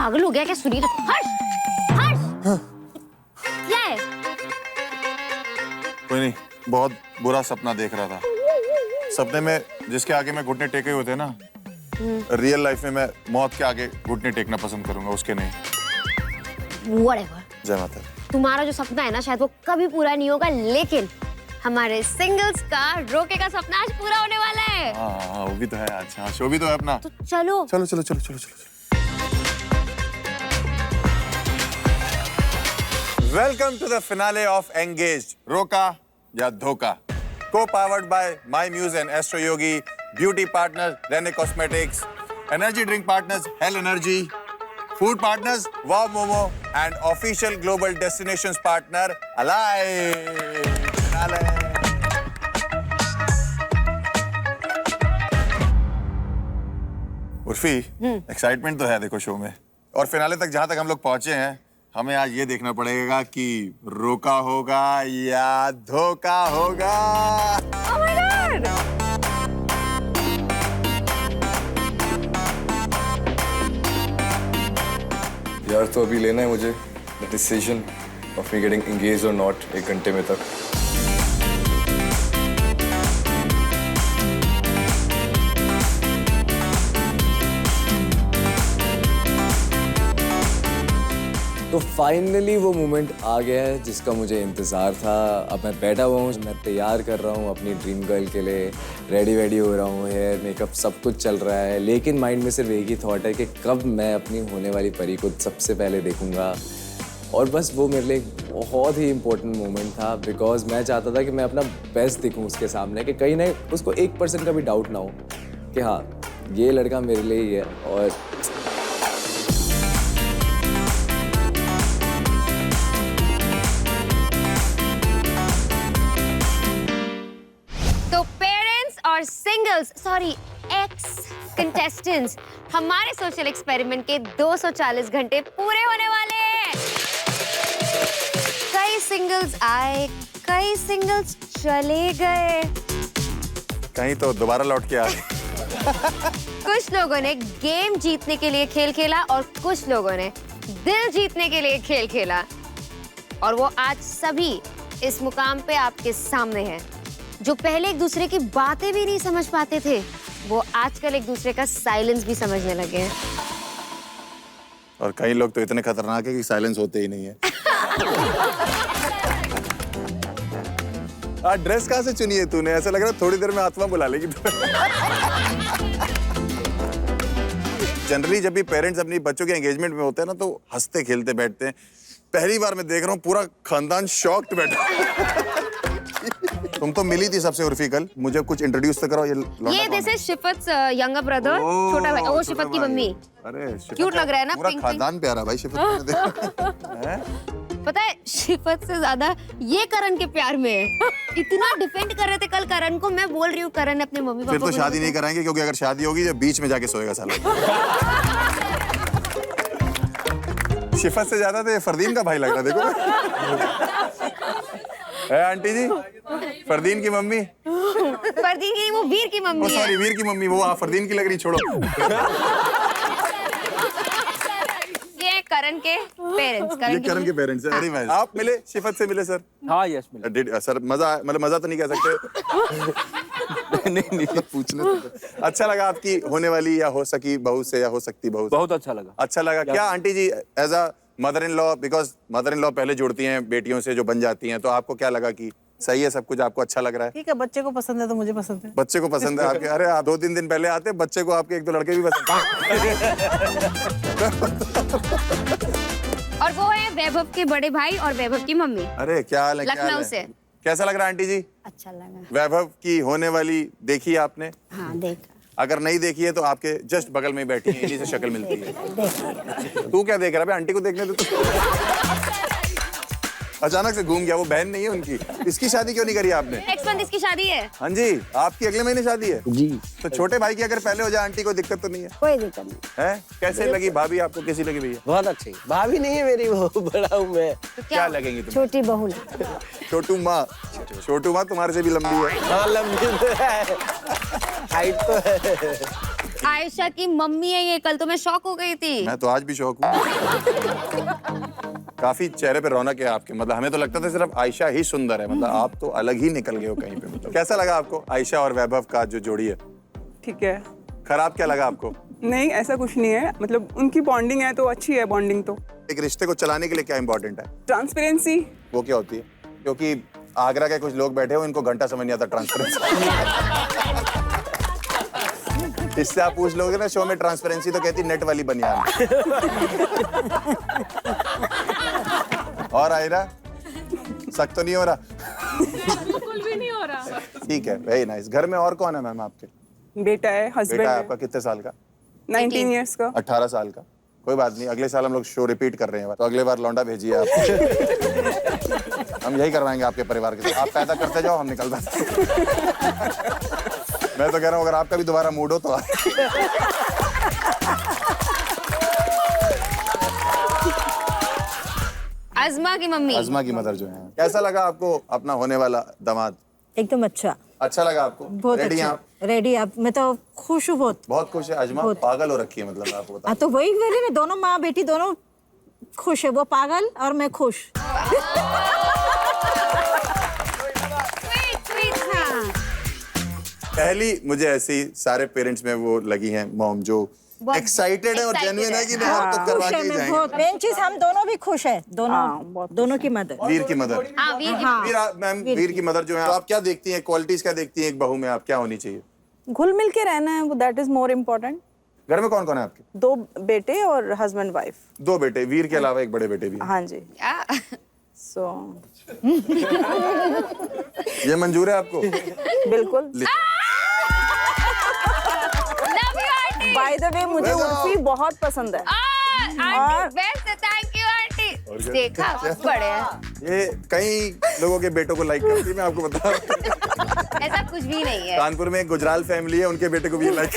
पागल हो गया क्या सुनील? हर्ष, हर्ष, क्या है? कोई नहीं, बहुत बुरा सपना देख रहा था। सपने में जिसके आगे मैं घुटने टेके होते हैं ना, रियल लाइफ में मैं मौत के आगे घुटने टेकना पसंद करूंगा, उसके नहीं। Whatever. जय माता दी। तुम्हारा जो सपना है ना शायद वो कभी पूरा नहीं होगा, लेकिन हमारे सिंगल्स का रोके का सपना आज पूरा होने वाला है। हाँ, वो भी तो है। अच्छा, शो भी तो है अपना। तो चलो चलो चलो चलो चलो चलो। Welcome to the finale of engaged, Roka Ya धोखा। Co-powered by My Muse and Astro Yogi, beauty partners Rene Cosmetics, energy drink partners Hell Energy, food partners Wow Momo, and official global destinations partner Alive. Finale. Urfi, excitement तो है देखो show में, और finale तक जहां तक हम लोग पहुंचे हैं, हमें आज ये देखना पड़ेगा कि रोका होगा या धोखा होगा। Oh my God! यार तो अभी लेना है मुझे the decision of me getting engage और नॉट 1 घंटे में तक। तो फाइनली वो मोमेंट आ गया है जिसका मुझे इंतज़ार था। अब मैं बैठा हुआ हूँ, मैं तैयार कर रहा हूँ अपनी ड्रीम गर्ल के लिए, रेडी हो रहा हूँ, हेयर मेकअप सब कुछ चल रहा है, लेकिन माइंड में सिर्फ एक ही थॉट है कि कब मैं अपनी होने वाली परी को सबसे पहले देखूँगा। और बस वो मेरे लिए बहुत ही इम्पोर्टेंट मोमेंट था, बिकॉज मैं चाहता था कि मैं अपना बेस्ट दिखूँ उसके सामने, कि कहीं ना उसको 1% का भी डाउट ना हो कि हाँ ये लड़का मेरे लिए ही है। और और सिंगल्स, सॉरी एक्स कंटेस्टेंट्स, हमारे सोशल एक्सपेरिमेंट के 240 घंटे पूरे होने वाले हैं। कई सिंगल्स आए, कई सिंगल्स चले गए, कहीं तो दोबारा लौट के आ गए। कुछ लोगों ने गेम जीतने के लिए खेल खेला और कुछ लोगों ने दिल जीतने के लिए खेल खेला, और वो आज सभी इस मुकाम पे आपके सामने हैं। जो पहले एक दूसरे की बातें भी नहीं समझ पाते थे, वो आजकल एक दूसरे का साइलेंस भी समझने लगे हैं। और कई लोग तो इतने खतरनाक है कि साइलेंस होते ही नहीं है। आज ड्रेस कहाँ से चुनी है तूने? ऐसा लग रहा है थोड़ी देर में आत्मा बुला लेगी। जनरली जब भी पेरेंट्स अपनी बच्चों के एंगेजमेंट में होते हैं ना, तो हंसते खेलते बैठते हैं। पहली बार मैं देख रहा हूँ पूरा खानदान शॉक्ड बैठा। तुम तो मिली थी सबसे उर्फी कल, मुझे कुछ इंट्रोड्यूस तो करो। ये दिस इज शिफात's यंगर ब्रदर, छोटा भाई। ओ शिफात की मम्मी। अरे क्यूट लग रहा है ना, पूरा पिंक खानदान प्यारा भाई शिफात। पता है शिफात से ज्यादा ये करण के प्यार में है। इतना डिफेंड कर रहे थे कल करण को, मैं बोल रही हूँ करण अपने मम्मी पापा फिर तो शादी नहीं कराएंगे, क्योंकि अगर शादी होगी तो बीच में जाके सोएगा साला। शिफात से ज्यादा तो ये फरदीन का भाई लग रहा, देखो। है आंटी जी, फरदीन की मम्मी। फरदीन की नहीं, वो वीर की मम्मी है। सॉरी, वीर की मम्मी। वो फरदीन की लग रही, छोड़ो। ये करण के पेरेंट्स। ये करण के पेरेंट्स हैं। अरे भाई, आप मिले, शिफात से मिले सर? हाँ यस मिले। सर मजा, मतलब मजा तो नहीं कह सकते। नहीं पूछने तो। अच्छा लगा आपकी होने वाली या हो सकी बहू से, या हो सकती बहू से? बहुत अच्छा लगा। अच्छा लगा। क्या aunty ji as a mother in law, because mother in law पहले जुड़ती हैं बेटियों से जो बन जाती हैं, तो आपको क्या लगा कि सही है सब कुछ, आपको अच्छा लग रहा है? ठीक है, बच्चे को पसंद है तो मुझे पसंद है। बच्चे को पसंद है आपके? अरे 2-3 दिन पहले आते बच्चे को आपके 1-2 लड़के भी पसंद। और वो है वैभव के बड़े भाई और वैभव की मम्मी। अरे क्या हाल है? लखनऊ से। कैसा लग रहा है आंटी जी? अच्छा लगा। वैभव की होने वाली देखी है आपने? हाँ देखा। अगर नहीं देखी है तो आपके जस्ट बगल में बैठी है, इन्हीं से शक्ल मिलती है। तू क्या देख रहा है? आंटी को देखने दे। अचानक से घूम गया, वो बहन नहीं है उनकी। इसकी शादी क्यों नहीं करी आपने? नेक्स्ट मंथ इसकी शादी है। हाँ जी, आपकी अगले महीने शादी है जी। तो छोटे भाई की अगर पहले हो जाए आंटी को दिक्कत तो नहीं है? कोई दिक्कत नहीं है? कैसे लगी भाभी आपको? कैसी लगी भैया? बहुत अच्छी। भाभी नहीं है मेरी, वो बड़ा हूँ मैं। तो क्या लगेंगी तुम? छोटी बहू। छोटू माँ। छोटू माँ तुम्हारे से भी लंबी है। हाँ लंबी तो है, हाइट तो है। आयशा की मम्मी है ये, कल तो मैं शॉक हो गई थी। मैं तो आज भी शौक हूँ। काफी चेहरे पे रौनक है आपके, मतलब हमें तो लगता था सिर्फ आयशा ही सुंदर है, मतलब आप तो अलग ही निकल गए हो कहीं पे। मतलब कैसा लगा आपको आयशा और वैभव का जो जोड़ी है? ठीक है। खराब क्या लगा आपको? नहीं, ऐसा कुछ नहीं है, मतलब उनकी बॉन्डिंग है तो अच्छी है बॉन्डिंग तो। एक रिश्ते को चलाने के लिए क्या इंपॉर्टेंट है? ट्रांसपेरेंसी। वो क्या होती है? क्योंकि आगरा के कुछ लोग बैठे हो, इनको घंटा समझ नहीं आता ट्रांसपेरेंसी। इससे आप पूछ लोगे ना शो में ट्रांसपेरेंसी, तो कहती नेट वाली बनियान। और आयरा सख्त तो नहीं हो रहा? बिल्कुल भी नहीं हो रहा। ठीक है, वेरी नाइस। घर में और कौन है मैम आपके? बेटा है, हस्बैंड बेटा है। आपका कितने साल का? 19 इयर्स का। 18 साल का। कोई बात नहीं, अगले साल हम लोग शो रिपीट कर रहे हैं, तो अगले बार लौंडा भेजिए आप। हम यही करवाएंगे आपके परिवार के साथ। आप पैदा करते जाओ, हम निकल जाते। मैं तो कह रहा हूँ अगर आपका भी दोबारा मूड हो तो अज़मा की मम्मी। अज़मा की मदर जो है। कैसा लगा आपको अपना होने वाला दामाद? एकदम अच्छा, अच्छा लगा आपको? बहुत रेडी हैं अच्छा। आप? रेडी आप, मैं तो खुश हूँ बहुत। बहुत खुश है। अज़मा बहुत। पागल हो रखी है, मतलब आपको बता। हाँ तो वही बोली ना, दोनों माँ बेटी दोनों खुश है, वो पागल और मैं खुश। पहली मुझे ऐसी सारे पेरेंट्स में वो लगी हैं मॉम जो एक्साइटेड है और जेन्युइन है कि नहीं और तो करवा खुश के है ही मैं जाएंगे। बहुत। मेन चीज हम दोनों भी खुश है, दोनों दोनों की मदद। वीर की मदर। हाँ, वीर की हाँ। मैम वीर की मदर जो है, तो आप क्या देखती हैं, क्वालिटीज क्या देखती हैं एक बहू में? आप क्या होनी चाहिए? घुल मिल के रहना है, वो दैट इज मोर इम्पोर्टेंट। घर में कौन कौन है आपके? 2 बेटे और हस्बैंड वाइफ। 2 बेटे, वीर के अलावा एक बड़े बेटे भी हैं। हाँ जी। क्या? सो ये मंजूर है आपको? बिल्कुल। Love you, aunty. By the way मुझे उर्फी बहुत पसंद है। आंटी बेस्ट है, थैंक यू आंटी। देखा बड़े हैं। ये कई लोगों के बेटों को लाइक करती है, मैं आपको बता रहा हूँ। ऐसा कुछ भी नहीं है। कानपुर में एक गुजराल फैमिली है, उनके बेटे को भी लाइक।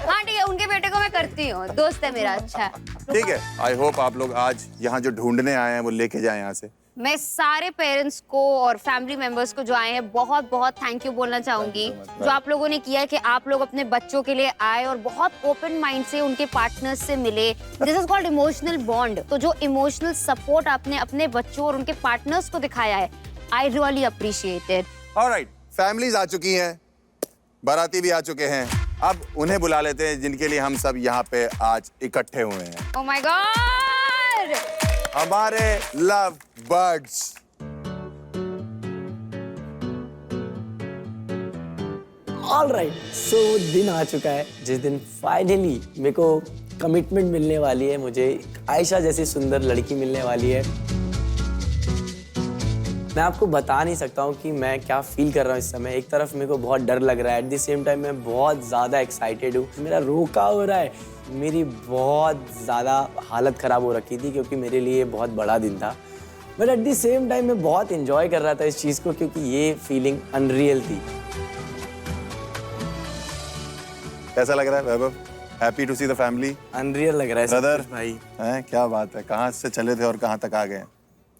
हाँ ठीक है, उनके बेटे को मैं करती हूँ, दोस्त है मेरा। अच्छा ठीक है, आई होप आप लोग आज यहाँ जो ढूंढने आए हैं वो लेके जाए यहाँ से। मैं सारे पेरेंट्स को और फैमिली मेंबर्स को जो आए हैं बहुत बहुत थैंक यू बोलना चाहूंगी, जो आप लोगों ने किया है कि आप लोग अपने बच्चों के लिए आए और बहुत ओपन माइंड से उनके पार्टनर्स से मिले। This is called emotional bond. तो जो इमोशनल सपोर्ट आपने अपने बच्चों और उनके पार्टनर्स को दिखाया है, I really appreciate it. Alright, families आ चुकी हैं, बाराती भी आ चुके हैं, अब उन्हें बुला लेते हैं जिनके लिए हम सब यहाँ पे आज इकट्ठे हुए हैं। ओह माय गॉड, हमारे लव बर्ड्स। ऑलराइट, सो दिन आ चुका है जिस दिन फाइनली मेरे को कमिटमेंट मिलने वाली है, मुझे आयशा जैसी सुंदर लड़की मिलने वाली है। मैं आपको बता नहीं सकता हूँ कि मैं क्या फील कर रहा हूँ इस समय। एक तरफ मेरे को बहुत डर लग रहा है, एट द सेम टाइम मैं बहुत ज़्यादा एक्साइटेड हूँ। मेरा रोका हो रहा है, मेरी बहुत ज़्यादा हालत ख़राब हो रखी थी क्योंकि मेरे लिए बहुत बड़ा दिन था। But at the same time मैं बहुत इंजॉय कर रहा था इस चीज़ को क्योंकि ये फीलिंग अनरियल थी। कैसा लग रहा है Vaibhav? Happy to see the family? Unreal लग रहा है सब ब्रदर कुछ भाई। हैं, क्या बात है, कहाँ से चले थे और कहाँ तक आ गए?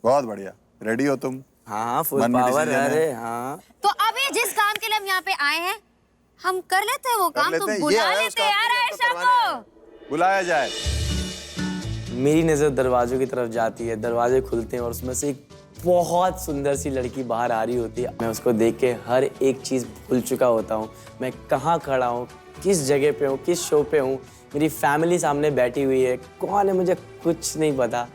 बहुत बढ़िया। रेडी हो तुम? हाँ, फुल मन में पावर। decision है? अरे हाँ, तो अभी जिस काम के लिए हम यहाँ पे आए हैं, हम कर लेते हैं वो काम। लेते तुम हैं। ये बुला है, लेते उसका यार अपने आयशा तो करवाने को। बुलाया जाए। मेरी नज़र दरवाजों की तरफ जाती है, दरवाजे खुलते हैं और उसमें से एक बहुत सुंदर सी लड़की बाहर आ रही होती है। मैं उसको देख के हर एक चीज़ भूल चुका होता हूँ। मैं कहाँ खड़ा हूँ, किस जगह पे हूँ, किस शो पे हूँ, मेरी फैमिली सामने बैठी हुई है, कौन है मुझे कुछ नहीं पता।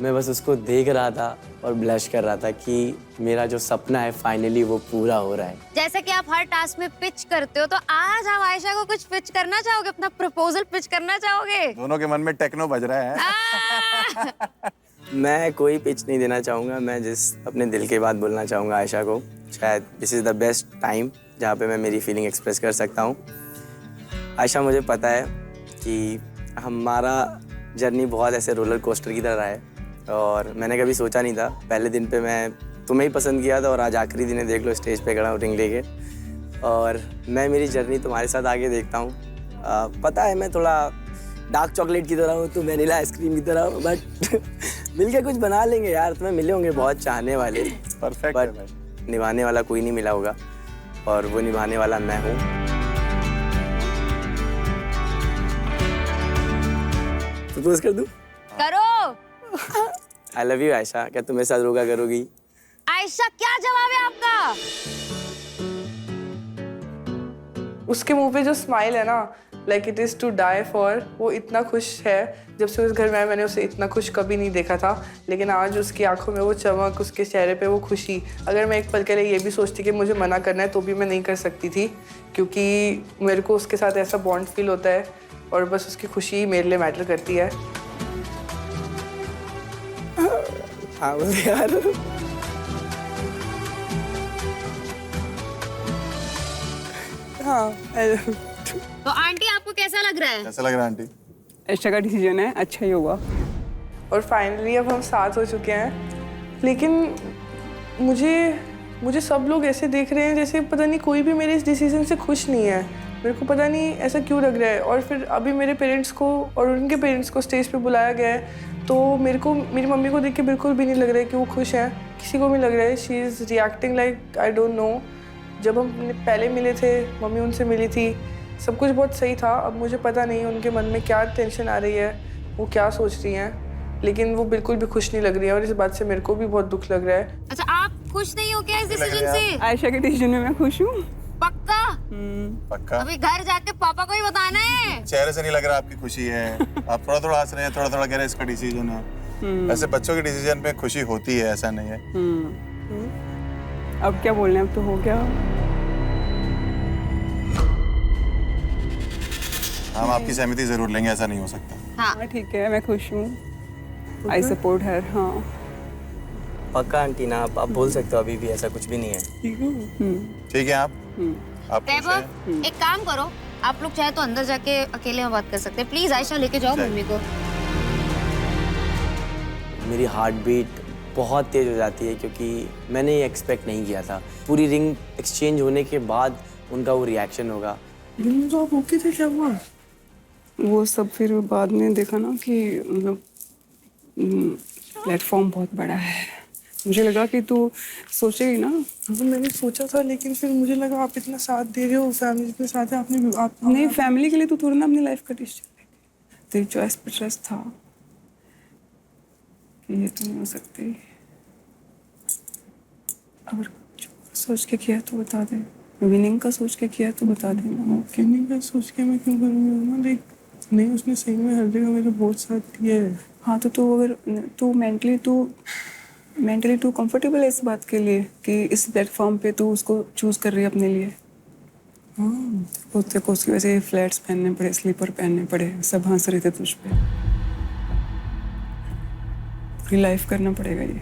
मैं बस उसको देख रहा था और ब्लश कर रहा था कि मेरा जो सपना है फाइनली वो पूरा हो रहा है। जैसे कि आप हर टास्क में पिच करते हो, तो आज आप आयशा को कुछ पिच करना चाहोगे, अपना प्रपोजल पिच करना चाहोगे? दोनों के मन में टेक्नो बज रहा है। मैं कोई पिच नहीं देना चाहूँगा, मैं जिस अपने दिल की बात बोलना चाहूँगा आयशा को। शायद this is the best time जहाँ पे मैं मेरी फीलिंग एक्सप्रेस कर सकता हूँ। आयशा, मुझे पता है कि हमारा जर्नी बहुत ऐसे रोलर कोस्टर की तरह है और मैंने कभी सोचा नहीं था। पहले दिन पे मैं तुम्हें ही पसंद किया था और आज आखिरी दिन है, देख लो स्टेज पे खड़ा हूँ रिंग लेके और मैं मेरी जर्नी तुम्हारे साथ आगे देखता हूँ। पता है मैं थोड़ा डार्क चॉकलेट की तरह हूँ, तो वैनिला आइसक्रीम की तरह हूँ, बट मिलके कुछ बना लेंगे यार। तुम्हें मिले होंगे बहुत चाहने वाले, परफेक्ट है बट भाई। निभाने वाला कोई नहीं मिला होगा और वो निभाने वाला मैं हूँ। प्रपोज कर दूं? करो। आई लव यू आयशा, क्या तुम मेरे साथ रोका करोगी? आयशा, क्या जवाब है आपका? उसके मुंह पे जो स्माइल है ना, like it is to die for, वो इतना खुश है। जब से उस घर में आया मैंने उसे इतना खुश कभी नहीं देखा था, लेकिन आज उसकी आंखों में वो चमक, उसके चेहरे पे वो खुशी, अगर मैं एक पल के लिए ये भी सोचती कि मुझे मना करना है तो भी मैं नहीं कर सकती थी, क्योंकि मेरे को उसके साथ ऐसा बॉन्ड फील होता है और बस उसकी खुशी मेरे लिए मैटर करती है। हाँ बोल यार। हाँ तो आंटी आपको कैसा लग रहा है? कैसा लग रहा है आंटी? आयशा का डिसीजन है, अच्छा ही होगा। और फाइनली अब हम साथ हो चुके हैं, लेकिन मुझे सब लोग ऐसे देख रहे हैं जैसे पता नहीं कोई भी मेरे इस डिसीजन से खुश नहीं है। मेरे को पता नहीं ऐसा क्यों लग रहा है। और फिर अभी मेरे पेरेंट्स को और उनके पेरेंट्स को स्टेज पे बुलाया गया है, तो मेरे को मेरी मम्मी को देख के बिल्कुल भी नहीं लग रहा है कि वो खुश हैं। किसी को भी लग रहा है she is reacting like I don't know. जब हम पहले मिले थे, मम्मी उनसे मिली थी, सब कुछ बहुत सही था। अब मुझे पता नहीं उनके मन में क्या टेंशन आ रही है, वो क्या सोच रही हैं, लेकिन वो बिल्कुल भी खुश नहीं लग रही है और इस बात से मेरे को भी बहुत दुख लग रहा है। अच्छा, आप खुश नहीं हो क्या इस डिसीजन से? आयशा के डिसीजन में मैं खुश हूँ। पक्का? पक्का? अभी घर जाके पापा को ही बताना है। चेहरे से नहीं लग रहा आपकी खुशी है। आप थोड़ा थोड़ा हंस रहे हैं, थोड़ा थोड़ा कह रहे हैं इसका डिसीजन है। ऐसे बच्चों के डिसीजन पे खुशी होती है, ऐसा नहीं है। अब क्या बोलना है, अब तो हो गया। हम आपकी सहमति जरूर लेंगे, ऐसा नहीं हो सकता। हाँ ठीक है, मैं खुश हूँ। आई सपोर्ट हर। हाँ पक्का आंटी ना, आप बोल सकते हो, अभी भी ऐसा कुछ भी नहीं है। ठीक है आप वैभव, एक काम करो, आप लोग चाहे तो अंदर जाके अकेले में बात कर सकते हैं। प्लीज आयशा लेके जाओ मम्मी को। मेरी हार्ट बीट बहुत तेज हो जाती है क्योंकि मैंने ये एक्सपेक्ट नहीं किया था। पूरी रिंग एक्सचेंज होने के बाद उनका वो रिएक्शन होगा। तो आप ओके थे, क्या हुआ? वो सब फिर बाद में देखा ना कि मतलब प्लेटफॉर्म बहुत बड़ा है। मुझे लगा कि तू सोचेगी ना। तो मैंने सोचा था, लेकिन फिर मुझे लगा आप इतना साथ दे रहे हो, फैमिली के साथ है, आपने आप नहीं, फैमिली के लिए तू थोड़ा ना अपनी लाइफ का डिसीजन लेगी। तेरी चॉइस पे ट्रस्ट था कि ये तो नहीं हो सकती। अगर सोच के किया तो बता दे, विनिंग का सोच के किया तो बता देना। विनिंग का सोच के मैं क्यों करूँगी? लाइक नहीं, उसने सही में हर जगह मेरे बहुत साथ दिया है। हाँ तो तू अगर तू मेंटली तू कंफर्टेबल है इस बात के लिए कि इस प्लेटफॉर्म पे तू उसको चूज कर रही है अपने लिए। हाँ तेरे को उसकी वजह से फ्लैट्स पहनने पड़े, स्लीपर पहनने पड़े, सब हंस रहे थे तुझ पे। पूरी लाइफ करना पड़ेगा ये।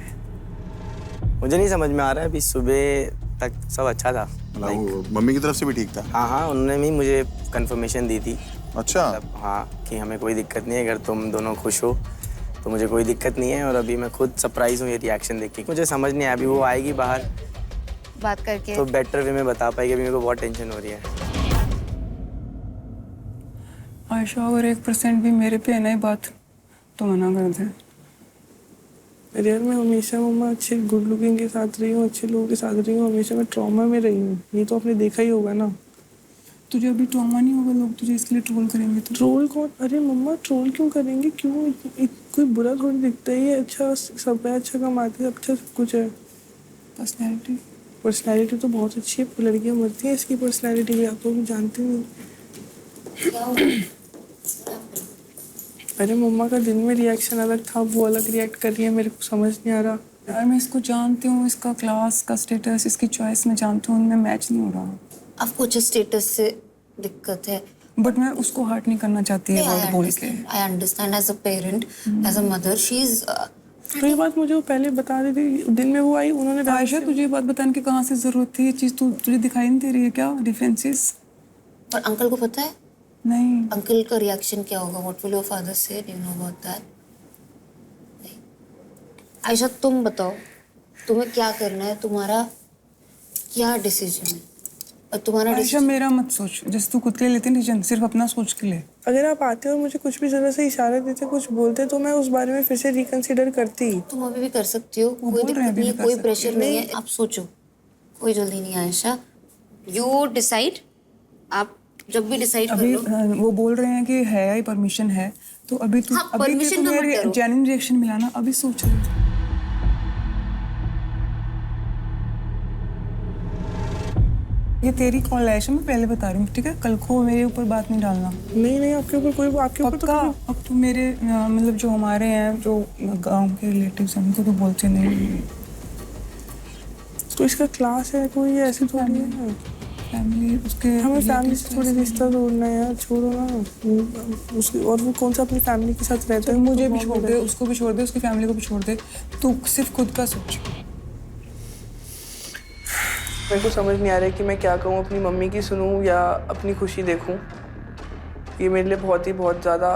मुझे नहीं समझ में आ रहा है, अभी सुबह तक सब अच्छा था। मम्मी की तरफ से भी ठीक था? हाँ, उन्होंने भी मुझे कंफर्मेशन दी थी। अच्छा। मतलब हाँ, कि हमें कोई दिक्कत नहीं है, अगर तुम दोनों खुश हो तो मुझे कोई दिक्कत नहीं है। और अभी मैं खुद सरप्राइज हूँ ये रिएक्शन देख के। मुझे समझ नहीं आया, अभी वो आएगी बाहर बात करके तो बेटर वे में बता पाएगी। अभी मेरे को बहुत टेंशन हो रही है। आयशा अगर 1% भी मेरे पे है ना ये बात तो मना कर दे। अरे यार, मैं हमेशा मम्मा अच्छे गुड लुकिंग के साथ रही हूँ, अच्छे लोगों के साथ रही हूँ, हमेशा मैं ट्रॉमा में रही हूँ। ये तो आपने देखा ही होगा ना। तुझे अभी ट्रॉमा नहीं होगा, लोग तुझे इसके लिए ट्रोल करेंगे तो। ट्रोल कौन? अरे मम्मा ट्रोल क्यों करेंगे? क्यों? कोई बुरा थोड़ी दिखता है। ये अच्छा सब है, अच्छा कमाते हैं, अच्छा सब कुछ है। पर्सनैलिटी तो बहुत अच्छी है। लड़कियाँ मरती हैं इसकी पर्सनैलिटी भी, आप लोग जानते नहीं। अरे मम्मा का दिन में रिएक्शन अलग था, वो अलग रिएक्ट कर रही है, मेरे को समझ नहीं आ रहा। यार मैं इसको जानती हूँ, इसका क्लास का स्टेटस, इसकी चॉइस में जानती हूँ, उनमें मैच नहीं हो रहा। अब कुछ स्टेटस से दिक्कत है, बट मैं उसको हर्ट नहीं करना चाहती है वर्ड बोल के। I understand as a parent, as a mother, she is. तो ये बात मुझे वो पहले बता दी थी। दिन में वो आई, उन्होंने आयशा तुझे ये बात बताने की कहाँ से जरूरत थी? ये चीज तुझे दिखाई नहीं दे रही है क्या? डिफरेंसेस। पर अंकल को पता है? नहीं। अंकल का रिएक्शन क्या होगा? व्हाट विल योर फादर से? Do you know about that? Ayesha तुम बताओ, तुम्हें क्या करना है? तुम्हारा क्या डिसीजन है? और तुम्हारा आयशा डिसीजन मेरा मत सोच, जैसे तू खुद के लिए लेती है डिसीजन, सिर्फ अपना सोच के ले। अगर आप आते और मुझे कुछ भी जरा से इशारा देते, कुछ बोलते, तो मैं उस बारे में फिर से रिकंसिडर करती। तुम अभी भी कर सकती हो, कोई बोल रहे हैं दिक्कत नहीं है, अभी भी कोई कर प्रेशर नहीं है। आप सोचो, कोई जल्दी नहीं है आयशा। यू डिसाइड, आप जब भी डिसाइड कर अभी लो। वो बोल रहे हैं कि है ही परमिशन है, तो अभी तू हाँ, अभी permission तो मत मेरे करो। जेन्युइन रिएक्शन मिला ना, अभी सोच रही हूँ। ये तेरी कॉल है आयशा, मैं पहले बता रही हूँ, ठीक है? कल को मेरे ऊपर बात नहीं डालना। नहीं आपके ऊपर कोई, आपके ऊपर तो पक्का। अब तू मेरे मतलब जो हमारे हैं, जो गांव के रिलेटिव्स हैं, उनको तो बोलते नहीं। तो इसका क्लास है कोई, ऐसी थोड़ी है। फैमिली उसके, हमें फैमिली से थोड़ी रिश्ता तोड़ना है यार, छोड़ो ना उसकी। और वो कौन सा अपनी फैमिली के साथ रहता है? मुझे भी छोड़ दे, उसको भी छोड़ दे, उसकी फैमिली को भी छोड़ दे, तू सिर्फ खुद का सोच। मेरे को समझ नहीं आ रहा है कि मैं क्या कहूँ, अपनी मम्मी की सुनूँ या अपनी खुशी देखूँ। ये मेरे लिए बहुत ज़्यादा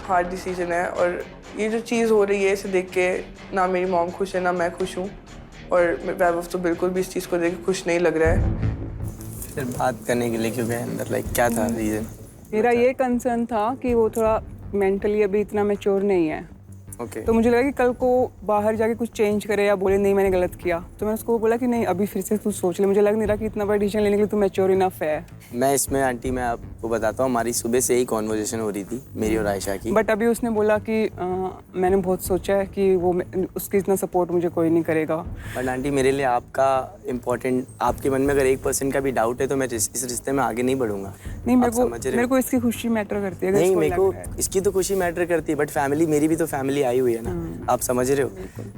हार्ड डिसीजन है। और ये जो चीज़ हो रही है, इसे देख के ना मेरी मॉम खुश है ना मैं खुश हूँ। और वैभव तो बिल्कुल भी इस चीज़ को देख के खुश नहीं लग रहा है। फिर बात करने के लिए क्यों गए अंदर, लाइक क्या था रीज़न? मेरा ये कंसर्न था कि वो थोड़ा मेंटली अभी इतना मैच्योर नहीं है। ओके। तो मुझे लगा कि कल को बाहर जाके कुछ चेंज करे या बोले नहीं मैंने गलत किया, तो मैंने उसको बोला कि नहीं अभी फिर से तू सोच ले। मुझे लग नहीं रहा कि इतना बड़ा डिसीजन लेने के लिए तू मैच्योर इनफ है। मैं इसमें आंटी, मैं आपको बताता हूँ, हमारी सुबह से ही कॉन्वर्जेशन हो रही थी मेरी और आयशा की। बट अभी उसने बोला कि मैंने बहुत सोचा है कि वो उसकी इतना सपोर्ट मुझे कोई नहीं करेगा। बट आंटी मेरे लिए आपका इम्पोर्टेंट, आपके मन में अगर 1% का भी डाउट है तो मैं इस रिश्ते में आगे नहीं बढ़ूंगा। नहीं, आप समझ रहे हो? मेरे को इसकी खुशी मैटर करती है। अगर नहीं, इसको मेरे लग को रहा है। इसकी तो खुशी मैटर करती है, बट फैमिली, मेरी भी तो फैमिली आई हुई है ना, आप समझ रहे हो?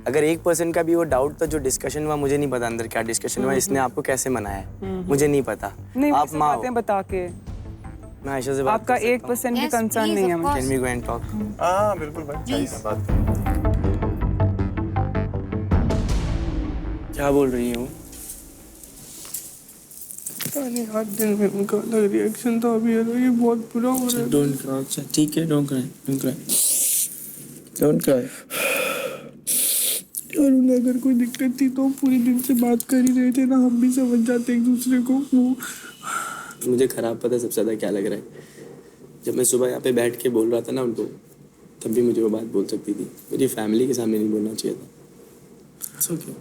अगर 1% का भी वो डाउट था, जो डिस्कशन हुआ, मुझे नहीं पता अंदर क्या डिस्कशन हुआ, इसने आपको कैसे मनाया मुझे नहीं पता। नहीं, आप माँ हो, बातें बता के मैं आयशा से बात आपका कर सकता हूँ। 1% भी Yes, कंसर्न please, नहीं है of मुझे। course. Can we go and talk? हाँ बिल्कुल भाई, चाहिए ना बात करनी। क्या बोल रही हूँ? पता नहीं यार, दिल में उनका अलग रिएक्शन था अभी, ये बहुत बुरा हो रहा है। डोंट क्राई, अच्छा ठीक है, don't cry, don't cry, don't cry. और उन्हें अगर कोई दिक्कत थी तो पूरे दिन से बात कर ही रहे थे ना, हम भी समझ जाते एक दूसरे को। वो मुझे खराब पता है सबसे ज़्यादा क्या लग रहा है, जब मैं सुबह यहाँ पे बैठ के बोल रहा था ना उनको, तब भी मुझे वो बात बोल सकती थी, मेरी फैमिली के सामने नहीं बोलना चाहिए था। इट्स ओके,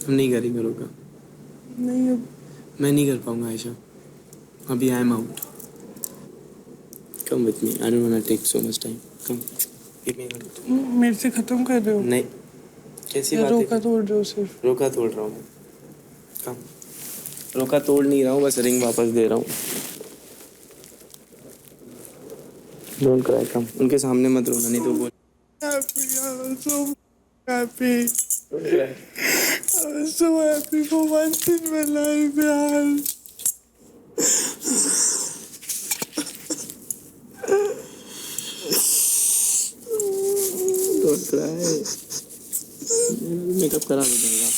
हम नहीं करेंगे रोका। नहीं, अब मैं नहीं कर पाऊंगा आयशा, अभी I am out. Come with me, I don't want to take so much time, come give me minute. मेरे से खत्म कर रहे हो? नहीं, कैसी या बात रोका है? तोड़ रहे हो सिर्फ? रोका तोड़ रहा हूँ मैं, कम। रोका तोड़ नहीं रहा हूँ, बस रिंग वापस दे रहा हूँ। डोंट क्राई, कम। उनके सामने मत रोना, नहीं तो बोल। Happy, I'm so happy. I'm so happy for once in my life, यार। डोंट क्राई, मेकअप खराब हो जाएगा।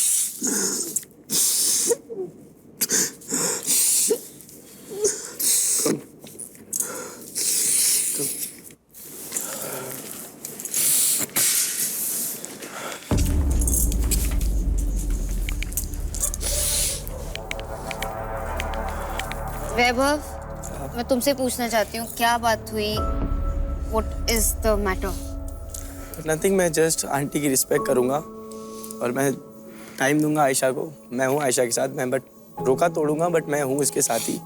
वैभव, मैं तुमसे पूछना चाहती हूँ क्या बात हुई? What is the matter? Nothing, मैं जस्ट आंटी की रिस्पेक्ट करूँगा और मैं टाइम दूंगा आयशा को। मैं हूँ आयशा के साथ, मैं बट रोका तोड़ूंगा, बट मैं हूँ उसके साथ ही।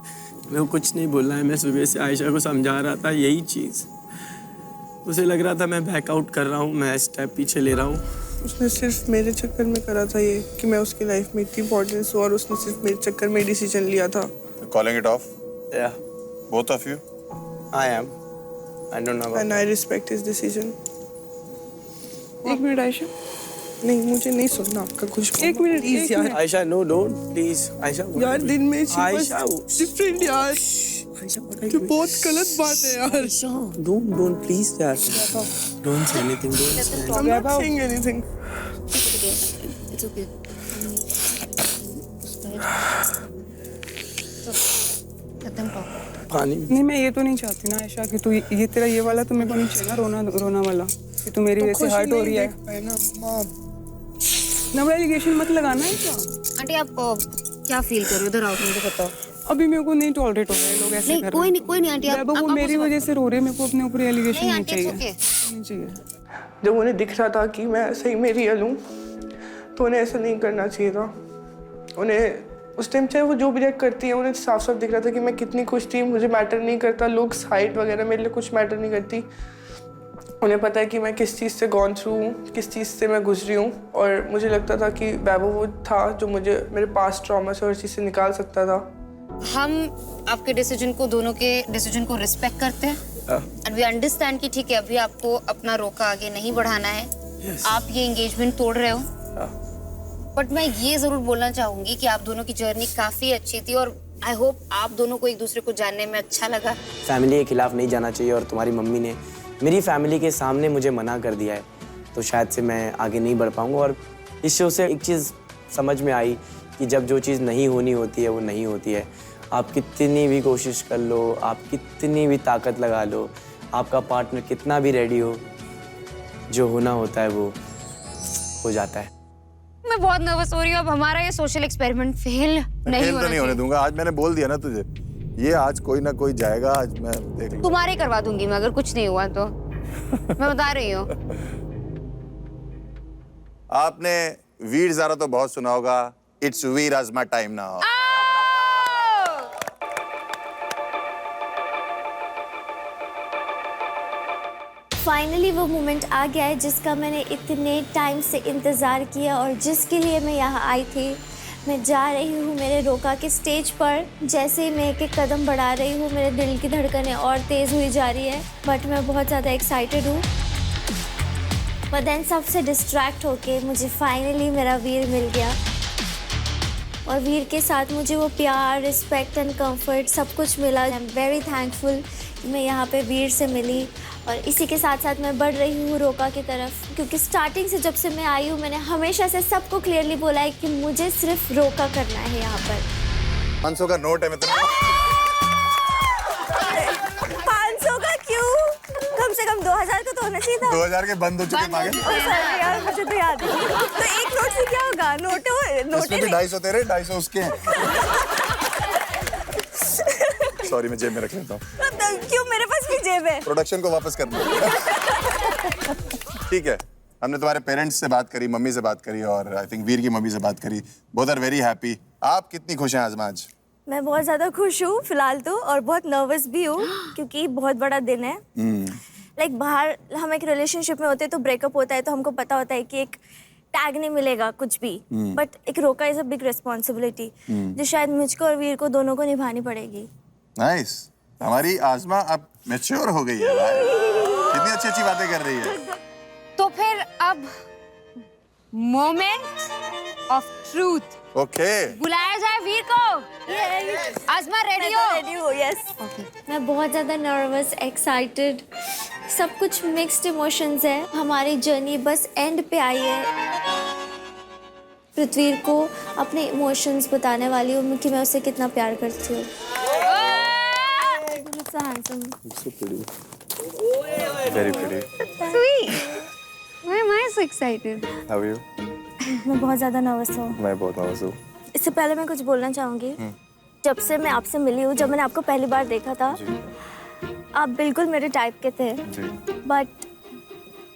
मेरे को कुछ नहीं बोलना है, मैं सुबह से आयशा को समझा रहा था यही चीज़। उसे लग रहा था मैं बैकआउट कर रहा हूँ, मैं स्टेप पीछे ले रहा हूँ। उसने सिर्फ मेरे चक्कर में करा था ये, कि मैं उसकी लाइफ में इतनी इंपॉर्टेंस हूँ, और उसने सिर्फ मेरे चक्कर में डिसीजन लिया था। Calling it off, Yeah, both of you. I am. I don't know about And I respect his decision. एक मिनट आयशा, नहीं, मुझे नहीं सुनना आपका कुछ। एक मिनट, प्लीज एक यार। Minute. Ayesha, no don't please. Ayesha यार दिन में आयशा, डिफरेंट यार, आयशा ये बहुत गलत बात है यार। आयशा, डोंट प्लीज यार, don't say anything, don't say. I'm not saying anything. It's okay. Let them talk. पानी नहीं मैं ये तो नहीं चाहती ना आयशा कि तू ये तेरा ये वाला तो मेरे को नहीं चाहिए ना, रोना वाला कि तू मेरी वजह से हर्ट हो रही है ना। ना। एलिगेशन मत लगाना है क्या? आंटी आप क्या फील कर रहे हो? इधर आओ, मुझे बताओ। अभी मेरे को नहीं टॉलरेट हो रहा है लोग ऐसे नहीं कर कोई नहीं, कोई नहीं आंटी, आप वो मेरी वजह से रो रहे हैं, मेरे को अपने ऊपर एलिगेशन नहीं नहीं आंटी, चाहिए, it's okay. नहीं चाहिए। जब उन्हें दिख रहा था कि मैं सही में रियल हूँ, तो उन्हें ऐसा नहीं करना चाहिए था। उन्हें उस टाइम चाहे वो जो भी रिएक्ट करती है, उन्हें साफ साफ दिख रहा था कि मैं कितनी खुश थी। मुझे मैटर नहीं करता, लोग साइड वगैरह मेरे लिए कुछ मैटर नहीं करती। उन्हें पता है कि मैं किस चीज़ से गॉन थ्रू हूँ, किस चीज़ से मैं गुजरी हूँ। और मुझे लगता था कि वैभव वो था जो मुझे मेरे पास्ट ट्रॉमा से और चीज़ से निकाल सकता था। हम आपके डिसीजन को, दोनों के डिसीजन को रिस्पेक्ट करते हैं एंड वी अंडरस्टैंड कि ठीक है अभी आपको अपना रोका आगे नहीं बढ़ाना है। आप ये एंगेजमेंट तोड़ रहे हो, बट मैं ये जरूर बोलना चाहूंगी कि आप दोनों की जर्नी काफी अच्छी थी और आई होप आप दोनों को एक दूसरे को जानने में अच्छा लगा। फैमिली के खिलाफ नहीं जाना चाहिए और तुम्हारी मम्मी ने मेरी फैमिली के सामने मुझे मना कर दिया है, तो शायद से मैं आगे नहीं बढ़ पाऊंगा। और इस शो से एक चीज़ समझ में आई कि जब जो चीज़ नहीं होनी होती है वो नहीं होती है। आप कितनी भी कोशिश कर लो, आप कितनी भी ताकत लगा लो, आपका पार्टनर कितना भी रेडी हो, जो होना होता है वो हो जाता है। मैं बहुत नर्वस हो रही हूँ। अब हमारा ये सोशल एक्सपेरिमेंट फेल नहीं खेल होना तो नहीं होने चाहिए। दूंगा। आज मैंने बोल दिया ना तुझे, ये आज कोई ना कोई जाएगा। आज मैं देख लूंगा। तुम्हारे करवा दूंगी मैं अगर कुछ नहीं हुआ तो। मैं बता रही हूँ। आपने वीर ज़ारा तो बहुत सुना होगा। इट्स वीर आजमा टाइम नाउ। फाइनली वो मोमेंट आ गया है जिसका मैंने इतने टाइम से इंतज़ार किया और जिसके लिए मैं यहाँ आई थी। मैं जा रही हूँ मेरे रोका के स्टेज पर। जैसे ही मैं एक कदम बढ़ा रही हूँ मेरे दिल की धड़कनें और तेज़ हुई जा रही है, बट मैं बहुत ज़्यादा एक्साइटेड हूँ। बट देन सबसे डिस्ट्रैक्ट होके मुझे फाइनली मेरा वीर मिल गया और वीर के साथ मुझे वो प्यार, रिस्पेक्ट एंड कंफर्ट सब कुछ मिला। आई एम वेरी थैंकफुल कि मैं यहाँ पे वीर से मिली। और इसी के साथ साथ मैं बढ़ रही हूँ रोका की तरफ, क्योंकि स्टार्टिंग से जब से मैं आई हूँ मैंने हमेशा से सबको क्लियरली बोला है कि मुझे सिर्फ रोका करना है यहाँ पर। 500 का नोट है। मैं 500 का क्यों? कम से कम 2000 का तो होना चाहिए था। 2000 के बंद हो चुके पागल। यार मुझे तो याद है। तो एक नोट से क्या होगा? इसमें भी 250 तेरे, 250 उसके हैं। सॉरी, मैं जेब में रख लेता हूँ। क्यों? मेरे पास भी जेब है। प्रोडक्शन को वापस कर दो। ठीक है, हमने तुम्हारे पेरेंट्स से बात करी, मम्मी से बात करी और आई थिंक वीर की मम्मी से बात करी। Both are very happy. आप कितनी खुश हैं आजमा आज? मैं बहुत ज़्यादा खुश हूँ फिलहाल तो, और बहुत नर्वस भी हूँ क्योंकि बहुत बड़ा दिन है। लाइक बाहर हम एक रिलेशनशिप में होते हैं तो ब्रेकअप होता है तो हमको पता होता है कि एक टैग नहीं मिलेगा कुछ भी, बट एक रोका इज अ बिग रिस्पॉन्सिबिलिटी जो शायद मुझको और वीर को दोनों को निभानी पड़ेगी। नाइस। हमारी आजमा अब मैच्योर हो गई है भाई। कितनी अच्छी अच्छी बातें कर रही है। तो फिर अब मोमेंट ऑफ ट्रूथ। ओके। बुलाया जाए वीर को। आजमा रेडी हो? रेडी हो, यस। मैं बहुत ज़्यादा नर्वस, एक्साइटेड, सब कुछ मिक्स्ड इमोशंस है। हमारी जर्नी बस एंड पे आई है। पृथ्वी को अपने इमोशंस बताने वाली हूँ कि मैं उससे कितना प्यार करती हूँ। So handsome. So pretty. Very pretty. Sweet. Why am I so excited? How are you? मैं बहुत ज़्यादा नर्वस हूँ। मैं बहुत नर्वस हूँ। इससे पहले मैं कुछ बोलना चाहूँगी। जब से मैं आपसे मिली हूँ, जब मैंने आपको पहली बार देखा था, आप बिल्कुल मेरे टाइप के थे। बट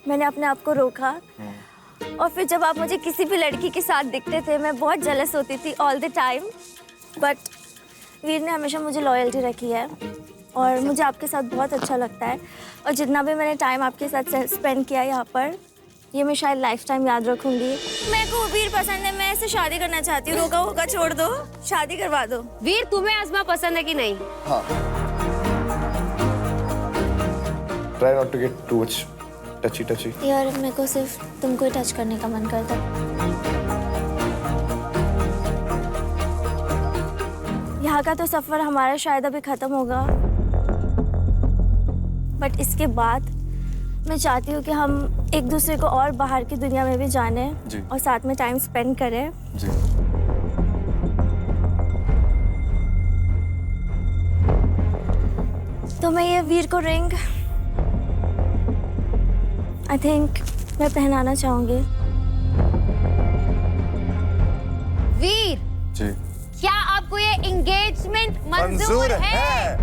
मैंने अपने आप को रोका और फिर जब आप मुझे किसी भी लड़की के साथ दिखते थे मैं बहुत जेलस होती थी ऑल द टाइम। बट वीर ने हमेशा मुझे लॉयल्टी रखी है और मुझे आपके साथ बहुत अच्छा लगता है। और जितना भी मैंने टाइम आपके साथ स्पेंड किया यहाँ पर, ये मैं शायद लाइफ टाइम याद रखूंगी। मेरे को वीर पसंद है, मैं इससे शादी करना चाहती हूँ। रोका होगा छोड़ दो, शादी करवा दो। वीर, तुम्हें आजमा पसंद है कि नहीं? हाँ। Try not to get too much touchy. यार मेरे को सिर्फ तुमको ही टच करने का मन करता है। यहाँ का तो सफर हमारा शायद अभी खत्म होगा, बट इसके बाद मैं चाहती हूँ कि हम एक दूसरे को और बाहर की दुनिया में भी जाने और साथ में टाइम स्पेंड करें। जी। तो मैं ये वीर को रिंग आई थिंक मैं पहनाना चाहूँगी। वीर, जी। क्या आपको ये एंगेजमेंट मंजूर है?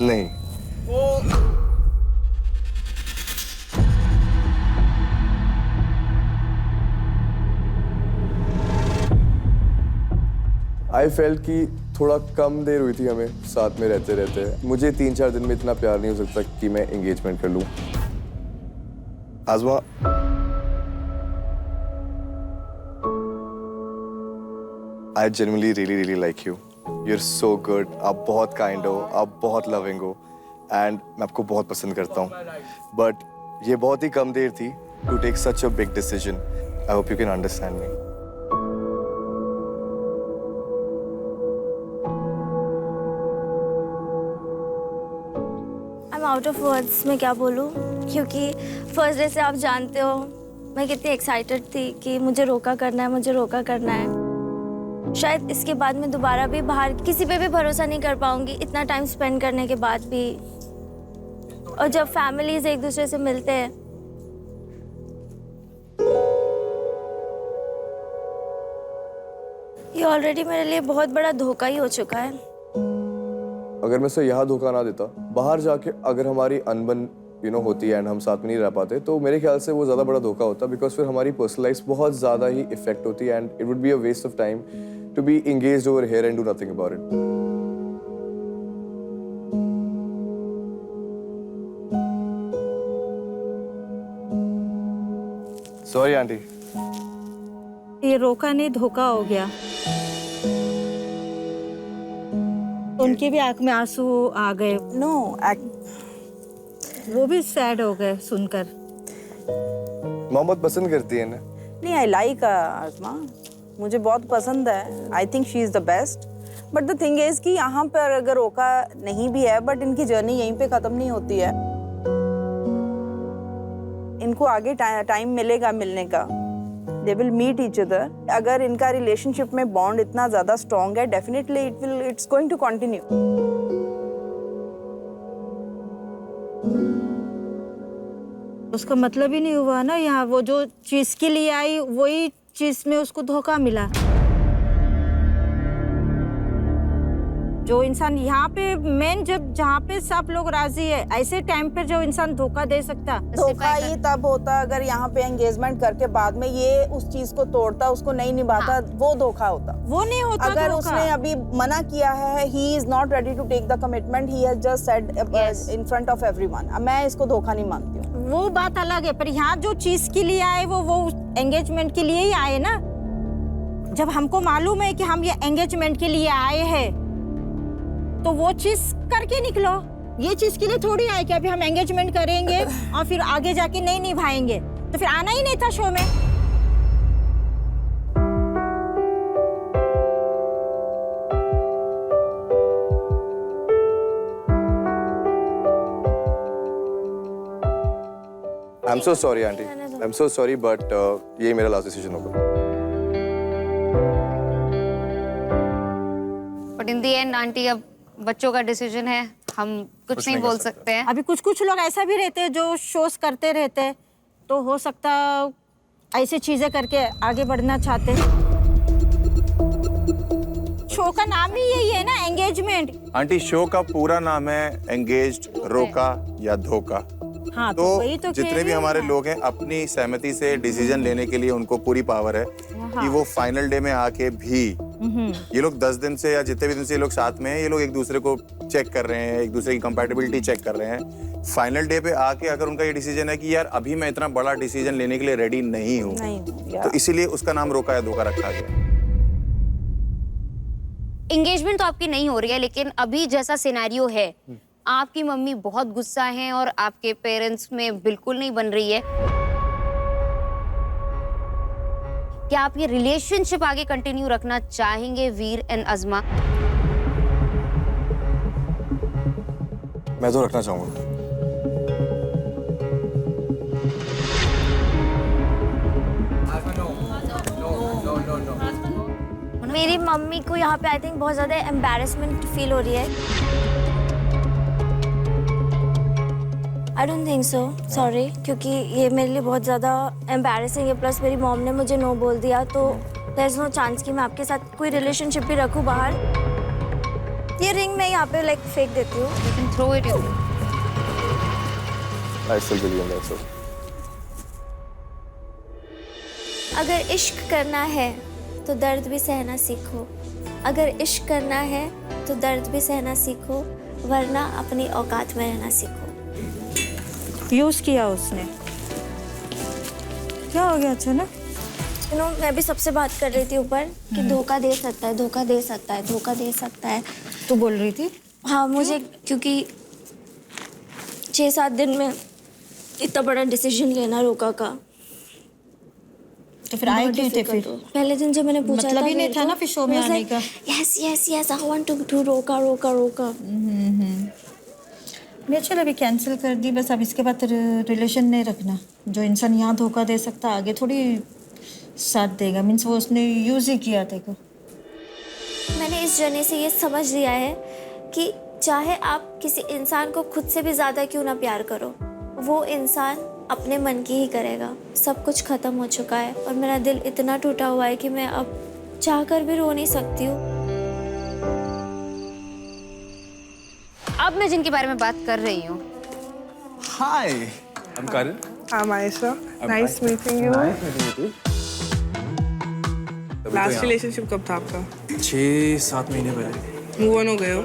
नहीं। आई फेल्ट कि थोड़ा कम देर हुई थी हमें साथ में रहते रहते। मुझे 3-4 दिन में इतना प्यार नहीं हो सकता कि मैं एंगेजमेंट कर लूँ। आज़मा, I genuinely really like you. You're so good. आप बहुत kind हो, आप बहुत loving हो, and मैं आपको बहुत पसंद करता हूँ. But ये बहुत ही कम देर थी to take such a big decision. I hope you can understand me. I'm out of words, मैं क्या बोलूँ, क्योंकि फर्स्ट डे से आप जानते हो मैं कितनी एक्साइटेड थी कि मुझे रोका करना है, मुझे रोका करना है। शायद इसके बाद मैं दोबारा भी बाहर किसी पे भी भरोसा नहीं कर पाऊंगी इतना टाइम स्पेंड करने के बाद भी। और जब फैमिलीज एक दूसरे से मिलते हैं, ये ऑलरेडी मेरे लिए बहुत बड़ा धोखा ही हो चुका है। अगर मैं उसे यहाँ धोखा ना देता, बाहर जाके अगर हमारी अनबन होती है एंड हम साथ में नहीं रह पाते, तो मेरे ख्याल से वो ज़्यादा बड़ा धोखा होता, बिकॉज फिर हमारी पर्सनल लाइफ बहुत ज़्यादा ही इफेक्ट होती है and it would be a waste of time to be engaged over here and do nothing about it. Sorry aunty. ये रोका नहीं, धोखा हो गया। उनकी भी आंख में आंसू आ गए। वो भी सैड हो गए सुनकर। मोहम्मद पसंद करती है ना? नहीं, आई लाइक आज़मा, मुझे बहुत पसंद है। I think she is the best. But the thing is कि यहाँ पर अगर रोका नहीं भी है, बट इनकी जर्नी यहीं पे ख़त्म नहीं होती है। इनको आगे टाइम मिलेगा मिलने का। They will meet each other. अगर इनका रिलेशनशिप में बॉन्ड इतना ज़्यादा स्ट्रॉन्ग है, definitely it's going to continue. उसका मतलब ही नहीं हुआ ना, यहाँ वो जो चीज के लिए आई वही चीज में उसको धोखा मिला। जो इंसान यहाँ पे मेन जहाँ पे सब लोग राजी है, ऐसे टाइम पे जो इंसान धोखा दे सकता। धोखा ही तब होता अगर यहाँ पे एंगेजमेंट करके बाद में ये उस चीज को तोड़ता, उसको नहीं निभाता, वो धोखा होता। वो नहीं होता। अगर उसने अभी मना किया है, he is not ready to take the commitment, he has just said in front of everyone, मैं इसको धोखा नहीं मानती हूँ। वो बात अलग है, पर यहाँ जो चीज के लिए आए वो एंगेजमेंट के लिए ही आए ना। जब हमको मालूम है कि हम ये एंगेजमेंट के लिए आए हैं, तो वो चीज करके निकलो। ये चीज के लिए थोड़ी आए कि अभी हम एंगेजमेंट करेंगे और फिर आगे जाके नहीं निभाएंगे, तो फिर आना ही नहीं था शो में। आई am so sorry aunty, I am so sorry, but ये मेरा लास्ट डिसीजन होगा। But in the end aunty, अब बच्चों का डिसीजन है, हम कुछ नहीं बोल सकते हैं। अभी कुछ लोग ऐसा भी रहते हैं जो शोज करते रहते हैं, तो हो सकता ऐसी चीजें करके आगे बढ़ना चाहते। शो का नाम ही यही है ना, एंगेजमेंट। आंटी, शो का पूरा नाम है एंगेज्ड, रोका या धोखा। हाँ, तो वही तो जितने भी हमारे लोग हैं, अपनी सहमति से डिसीजन लेने के लिए उनको पूरी पावर है कि वो फाइनल डे में आके भी, ये लोग 10 दिन से या जितने भी दिन से ये लोग साथ में हैं, ये लोग एक दूसरे को चेक कर रहे हैं, एक दूसरे की कंपैटिबिलिटी चेक कर रहे हैं। फाइनल डे पे आके अगर उनका ये डिसीजन है कि यार अभी मैं इतना बड़ा डिसीजन लेने के लिए रेडी नहीं हूँ, तो इसीलिए उसका नाम रोका या धोखा रखा गया। एंगेजमेंट तो आपकी नहीं हो रही है, लेकिन अभी जैसा सिनेरियो है, आपकी मम्मी बहुत गुस्सा हैं और आपके पेरेंट्स में बिल्कुल नहीं बन रही है। क्या आप ये रिलेशनशिप आगे कंटिन्यू रखना चाहेंगे, वीर एंड अज़मा? मैं तो रखना चाहूंगा। मेरी मम्मी को यहाँ पे आई थिंक बहुत ज़्यादा एम्बैरेसमेंट फील हो रही है। I don't think so, sorry, क्योंकि ये मेरे लिए बहुत ज़्यादा एम्बैरेसिंग है। प्लस मेरी मॉम ने मुझे नो बोल दिया, तो देयर इज़ नो चांस कि मैं आपके साथ कोई रिलेशनशिप भी रखूँ बाहर। ये रिंग मैं यहाँ पे लाइक फेंक देती हूँ। You can throw it away. I still believe in that, so. अगर इश्क करना है तो दर्द भी सहना सीखो। अगर इश्क करना है तो दर्द भी सहना सीखो, वरना अपनी औकात में रहना सीखो। यूज किया उसने। क्या हो गया अचानक? मैं भी सबसे बात कर रही थी ऊपर कि धोखा दे सकता है, धोखा दे सकता है, धोखा दे सकता है। तू बोल रही थी? हाँ, मुझे क्योंकि 6-7 दिन में इतना बड़ा डिसीजन लेना रोका का। तो फिर आए क्यों थे फिर? पहले दिन जब मैंने पूछा मतलब ही नहीं था ना फिर शो में आने का। Yes yes yes, I want to do roka roka रोका। मैं चल अभी कैंसिल कर दी बस। अब इसके बाद रिलेशन नहीं रखना। जो इंसान यहाँ धोखा दे सकता आगे थोड़ी साथ देगा। मीन्स वो उसने यूज ही किया था। मैंने इस जर्नी से ये समझ लिया है कि चाहे आप किसी इंसान को खुद से भी ज़्यादा क्यों ना प्यार करो, वो इंसान अपने मन की ही करेगा। सब कुछ ख़त्म हो चुका है और मेरा दिल इतना टूटा हुआ है कि मैं अब चाहकर भी रो नहीं सकती हूँ। अब मैं जिनके बारे में बात कर रही हूँ, Hi, I'm Karan. I'm Aisha. Nice meeting you. Nice meeting you too. Last relationship कब था आपका? 6-7 महीने पहले। मूव ऑन हो गए हो?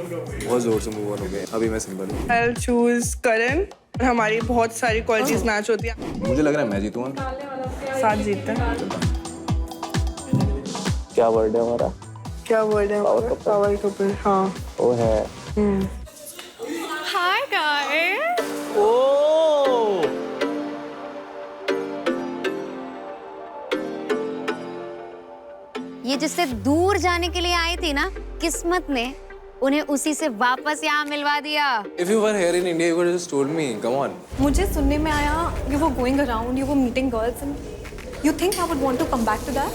बहुत जोर से मूव ऑन हो गए। अभी मैं सिंगल हूँ। I'll choose करण। हमारी बहुत सारी क्वालिटीज मैच होती हैं। मुझे लग रहा है मैं जीतूंगा। साथ जीतते हैं। क्या वर्ड है हमारा? क्या वर्ड है? Power couple. हाँ, वो है। Hi guys. ये जिससे दूर जाने के लिए आई थी ना, किस्मत ने उन्हें उसी से वापस यहाँ मिलवा दिया। If you were here in India, you could have just told me. Come on. मुझे सुनने में आया you were going around, you were meeting girls and you think I would want to come back to that?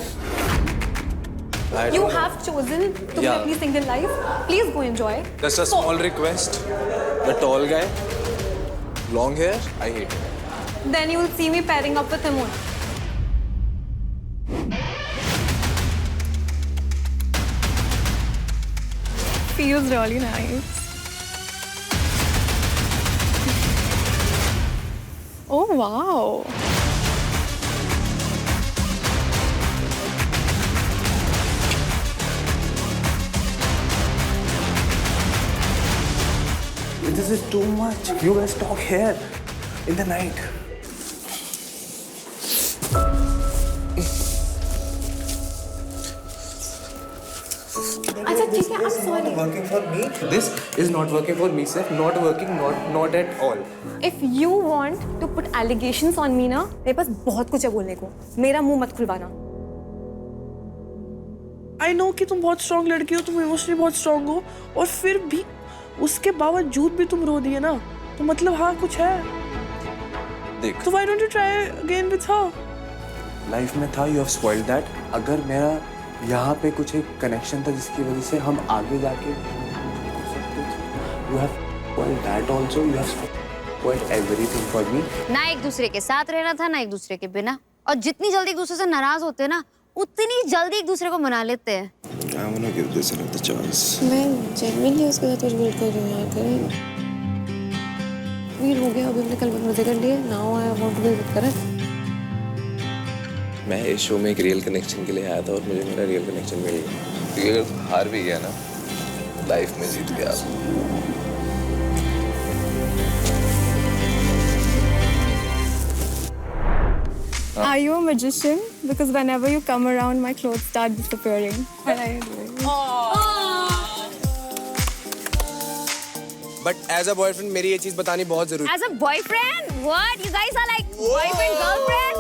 You have chosen to be अपनी single life. Please go enjoy. Just a small request. The tall guy, long hair, I hate it. Then you will see me pairing up with him only. Feels really nice. Oh wow. This is too much. You guys talk here in the night. अच्छा ठीक है, I'm sorry. Working for me. This is not working for me, sir. Not working. Not at all. If you want to put allegations on me ना, मेरे पास बहुत कुछ है बोलने को. मेरा मुंह मत खुलवाना. आई नो कि तुम बहुत स्ट्रॉन्ग लड़की हो, तुम इमोशनली बहुत स्ट्रॉन्ग हो, और फिर भी उसके बावजूद भी तुम रो दिए ना, तो मतलब हाँ कुछ है। देख, तो why don't you try again with her? Life में था, यू हैव स्पॉइल्ड दैट। अगर मेरा यहाँ पे कुछ एक कनेक्शन था जिसकी वजह से हम आगे जाके you have spoiled that also. You have spoiled everything for me. ना एक दूसरे के साथ रहना था, ना एक दूसरे के बिना। और जितनी जल्दी एक दूसरे से नाराज होते हैं ना, उतनी जल्दी एक दूसरे को मना लेते हैं। I wanna give this another chance. मैं जेन्युइनली उसके साथ कुछ बिल्ड कर रही हूँ यार। करें वीर हो गया, अभी हमने कल भी मजे कर लिए। Now I want to be with Karan. मैं इस शो में एक रियल कनेक्शन के लिए आया था और मुझे मेरा रियल कनेक्शन मिल गया। क्योंकि अगर हार भी गया ना, लाइफ में जीत गया। Are you a magician? Because whenever you come around, my clothes start disappearing. But as a boyfriend मेरी ये चीज बतानी बहुत जरूरी है। As a boyfriend, what? You guys are like boyfriend girlfriend?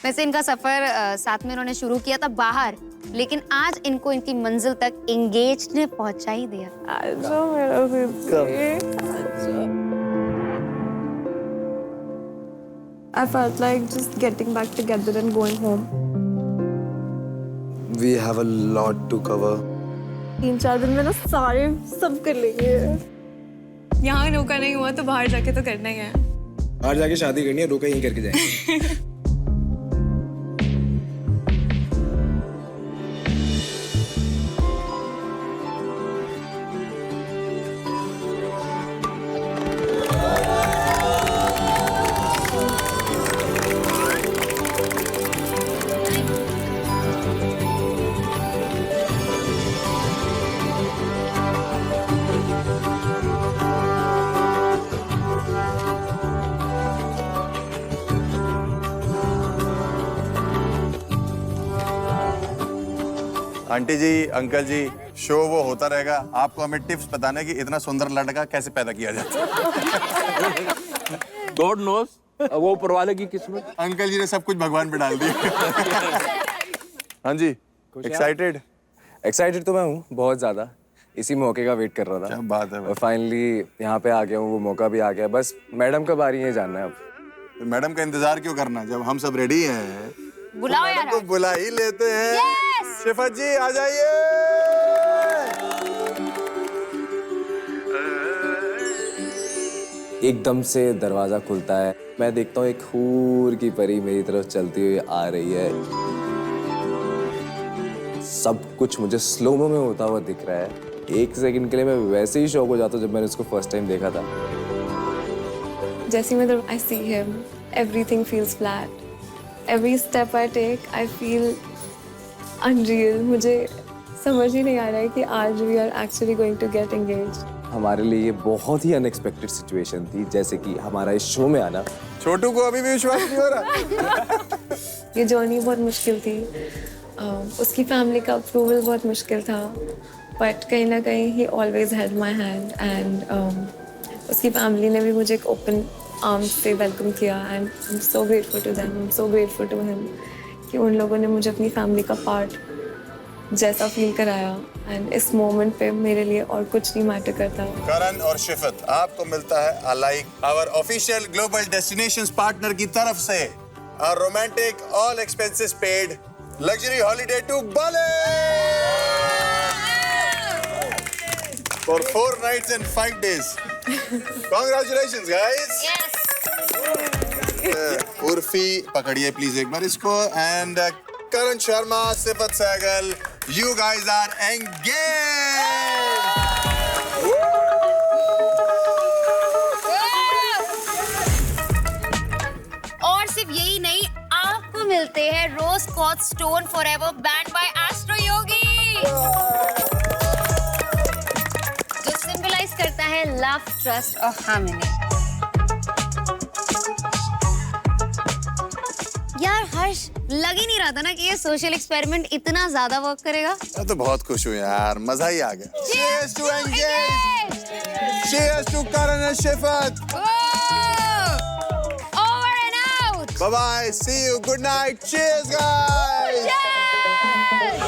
वैसे इनका सफर साथ में उन्होंने शुरू किया था बाहर, लेकिन आज इनको इनकी मंजिल तक एंगेज्ड ने पहुंचा ही दिया। आजा मेरा baby. I felt like just getting back together and going home. We have a lot to cover. 3-4 दिन में ना सारे सब कर लेंगे। यहाँ रोका नहीं हुआ तो बाहर जाके तो करना ही है। बाहर जाके शादी करनी है, रोका यहीं करके जाएंगे। आंटी जी, अंकल जी, शो वो होता रहेगा। आपको हमें टिप्स बताने कि इतना सुंदर लड़का कैसे पैदा किया जाता है। गॉड नोस, वो ऊपर वाले की किस्मत। अंकल जी ने सब कुछ भगवान पे डाल दिया। हाँ जी, एक्साइटेड? एक्साइटेड तो मैं हूँ बहुत ज़्यादा, इसी मौके का वेट कर रहा था। क्या बात है भाई। और फाइनली यहाँ पे आ गया हूँ, वो मौका भी आ गया। बस मैडम कब आ रही है जानना है अब। तो मैडम का इंतजार क्यों करना, जब हम सब रेडी हैं बुलाओ तो यार। मैडम को बुला ही लेते हैं। Yes! शिफत जी आ जाइए। एकदम से दरवाजा खुलता है, मैं देखता हूँ एक हूर की परी मेरी तरफ चलती हुई आ रही है। सब कुछ मुझे स्लोमो में होता हुआ दिख रहा है। एक सेकंड के लिए मैं वैसे ही शॉक हो जाता हूँ जब मैंने उसको फर्स्ट टाइम देखा था। जैसे मतलब I see him, everything feels flat. Every step I take, I feel unreal. मुझे समझ ही नहीं आ रहा है कि आज we are actually going to get engaged. हमारे लिए ये बहुत ही अनएक्सपेक्टेड सिचुएशन थी, जैसे कि हमारा इस शो में आना। छोटू को अभी भी विश्वास नहीं हो रहा। ये जर्नी बहुत मुश्किल थी। उसकी फैमिली का अप्रूवल बहुत मुश्किल था, बट कहीं ना कहीं he always held my hand and उसकी फैमिली ने भी मुझे एक ओपन आर्म्स से वेलकम किया and I am so grateful to them, I am so grateful to him कि उन लोगों ने मुझे अपनी फैमिली का पार्ट जैसा फील कराया एंड इस मोमेंट पे मेरे लिए और कुछ नहीं मैटर करता। करण और शिफत, आपको मिलता है alike our official global destinations partner की तरफ से a romantic all expenses paid luxury holiday to Bali for 4 nights and 5 days. Congratulations, guys. Yes. Urfi पकड़िए प्लीज एक बार इसको एंड करण शर्मा, सिफत Sehgal, you guys are engaged. और सिर्फ यही नहीं, आपको मिलते हैं rose quartz stone forever band by Astro Yogi, जो सिंबलाइज करता है लव, ट्रस्ट और हार्मनी। यार हर्ष, लग ही नहीं रहा था ना कि ये सोशल एक्सपेरिमेंट इतना ज्यादा वर्क करेगा। मैं तो बहुत खुश हूँ यार, मजा ही आ गया। Cheers to engage. Cheers to Karan and Shifat. Over and out. Bye bye. See you. Good night. Cheers, guys. Cheers.